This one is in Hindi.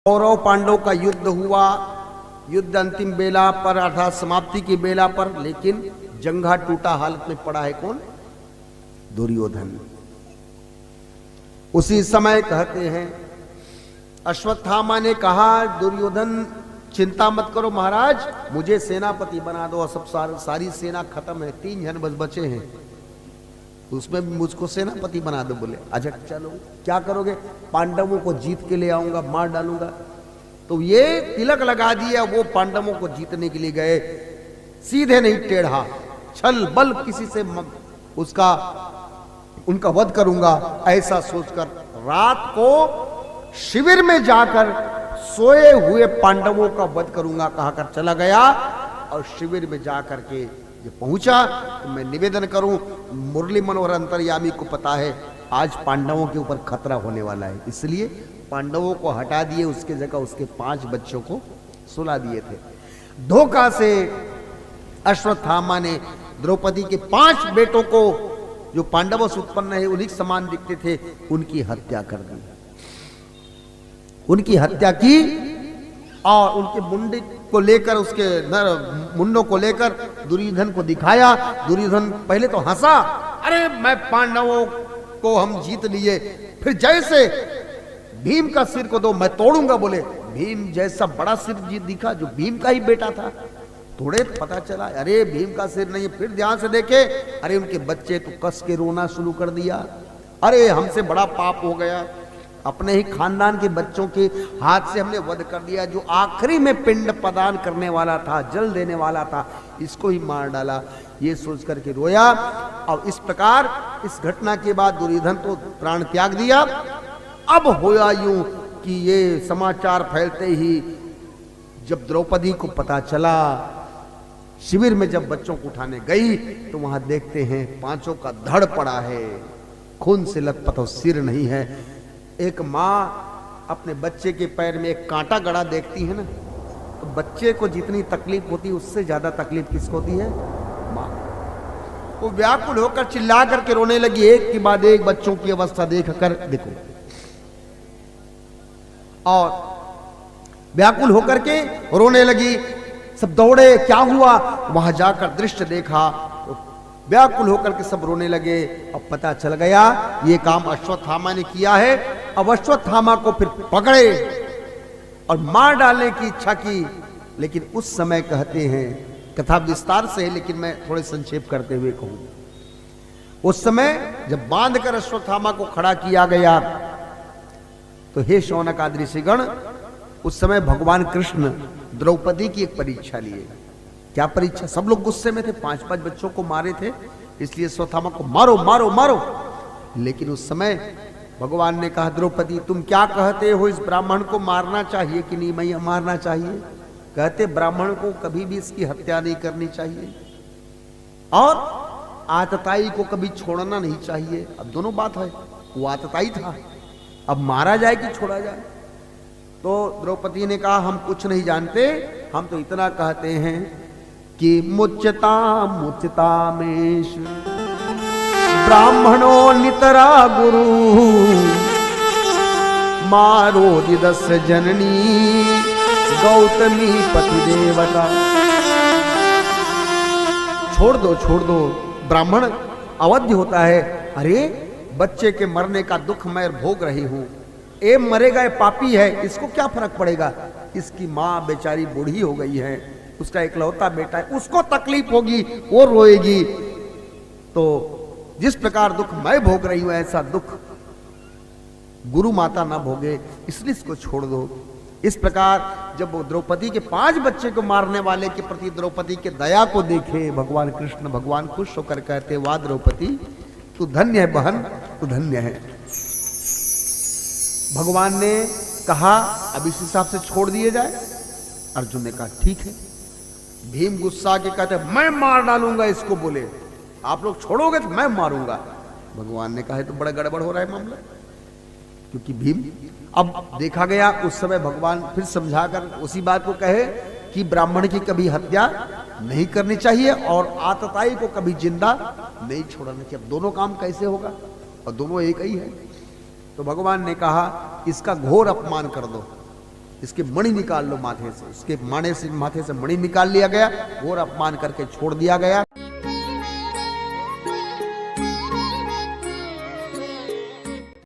कौरव पांडव का युद्ध हुआ। युद्ध अंतिम बेला पर अर्थात समाप्ति की बेला पर, लेकिन जंघा टूटा हालत में पड़ा है कौन? दुर्योधन। उसी समय कहते हैं अश्वत्थामा ने कहा, दुर्योधन चिंता मत करो महाराज, मुझे सेनापति बना दो। सब सारी सेना खत्म है, 3 जन बस बचे हैं, उसमें भी मुझको सेनापति बना दो। बोले अच्छा चलो, क्या करोगे? पांडवों को जीत के ले आऊंगा, मार डालूंगा। तो ये तिलक लगा दिया, वो पांडवों को जीतने के लिए गए, सीधे नहीं टेढ़ा, छल बल किसी से उनका वध करूंगा, ऐसा सोचकर रात को शिविर में जाकर सोए हुए पांडवों का वध करूंगा कहकर चला गया। और शिविर में जाकर के जब पहुंचा तो मैं निवेदन करूं, मुरली मनोहर अंतर्यामी को पता है आज पांडवों के ऊपर खतरा होने वाला है, इसलिए पांडवों को हटा दिए, उसके जगह उसके 5 बच्चों को सुला दिए थे। धोखा से अश्वत्थामा ने द्रौपदी के 5 बेटों को, जो पांडवों से उत्पन्न है, उन्हीं समान दिखते थे, उनकी हत्या कर दी। उनकी हत्या की और उनके मुंडे को लेकर, उसके मुंडों को लेकर दुर्योधन को दिखाया। दुर्योधन पहले तो हंसा, अरे मैं पांडवों को हम जीत लिए, फिर जैसे भीम का सिर को दो मैं तोड़ूंगा। बोले भीम जैसा बड़ा सिर जीत दिखा, जो भीम का ही बेटा था। थोड़े पता चला अरे भीम का सिर नहीं है, फिर ध्यान से देखे, अरे उनके बच्चे तो कस के रोना शुरू कर दिया, अरे हमसे बड़ा पाप हो गया, अपने ही खानदान के बच्चों के हाथ से हमने वध कर दिया, जो आखिरी में पिंड प्रदान करने वाला था, जल देने वाला था, इसको ही मार डाला। ये सोच करके रोया। और इस प्रकार इस घटना के बाद दुर्योधन तो प्राण त्याग दिया। अब होया यूं कि ये समाचार फैलते ही जब द्रौपदी को पता चला, शिविर में जब बच्चों को उठाने गई तो वहां देखते हैं 5 का धड़ पड़ा है, खून से लथपथ, सिर नहीं है। एक माँ अपने बच्चे के पैर में एक कांटा गड़ा देखती है ना, तो बच्चे को जितनी तकलीफ होती है उससे ज्यादा तकलीफ किसको होती है? माँ। वो व्याकुल होकर चिल्ला करके रोने लगी, एक के बाद एक बच्चों की अवस्था देख कर देखो। और व्याकुल होकर के रोने लगी, सब दौड़े, क्या हुआ? वहां जाकर दृश्य देखा, व्याकुल होकर के सब रोने लगे। अब पता चल गया ये काम अश्वत्थामा ने किया है। अब अश्वत्थामा को फिर पकड़े और मार डालने की इच्छा की, लेकिन उस समय कहते हैं, कथा विस्तार से है लेकिन मैं थोड़े संक्षेप करते हुए कहूं, उस समय जब बांध कर अश्वत्थामा को खड़ा किया गया तो हे शौनक आदि ऋषिगण, उस समय भगवान कृष्ण द्रौपदी की एक परीक्षा लिए। क्या परीक्षा? सब लोग गुस्से में थे, 5 बच्चों को मारे थे, इसलिए अश्वत्थामा को मारो मारो मारो। लेकिन उस समय भगवान ने कहा, द्रौपदी तुम क्या कहते हो, इस ब्राह्मण को मारना चाहिए कि नहीं? मैं मारना चाहिए। कहते ब्राह्मण को कभी भी इसकी हत्या नहीं करनी चाहिए और आतताई को कभी छोड़ना नहीं चाहिए। अब दोनों बात है, वो आतताई था, अब मारा जाए कि छोड़ा जाए? तो द्रौपदी ने कहा हम कुछ नहीं जानते, हम तो इतना कहते हैं कि मुच्यता मुच्यता मेष ब्राह्मणो नितरा गुरु मारो दिदस्य जननी गौतमी पति देवता। छोड़ दो, ब्राह्मण अवध्य होता है। अरे बच्चे के मरने का दुख मैं भोग रही हूं, ए मरेगा, ये पापी है, इसको क्या फर्क पड़ेगा? इसकी माँ बेचारी बूढ़ी हो गई है, उसका इकलौता बेटा है, उसको तकलीफ होगी, वो रोएगी। तो जिस प्रकार दुख मैं भोग रही हूं ऐसा दुख गुरु माता ना भोगे, इसलिए इसको छोड़ दो। इस प्रकार जब वो द्रौपदी के 5 बच्चे को मारने वाले के प्रति द्रौपदी के दया को देखे भगवान कृष्ण, भगवान खुश होकर कहते, वाह द्रौपदी तू धन्य है बहन, तू धन्य है। भगवान ने कहा अब इस हिसाब से छोड़ दिए जाए। अर्जुन ने कहा ठीक है। भीम गुस्सा के कहते मैं मार डालूंगा इसको। बोले आप लोग छोड़ोगे तो मैं मारूंगा। भगवान ने कहा तो बड़ा गड़बड़ हो रहा है मामला, क्योंकि भीम, अब देखा गया उस समय भगवान फिर समझाकर उसी बात को कहे कि ब्राह्मण की कभी हत्या नहीं करनी चाहिए और आतताई को कभी जिंदा नहीं छोड़ना चाहिए। अब दोनों काम कैसे होगा? और दोनों एक ही है। तो भगवान ने कहा इसका घोर अपमान कर दो, इसके मणि निकाल लो माथे से। इसके माथे से मणि निकाल लिया गया, घोर अपमान करके छोड़ दिया गया।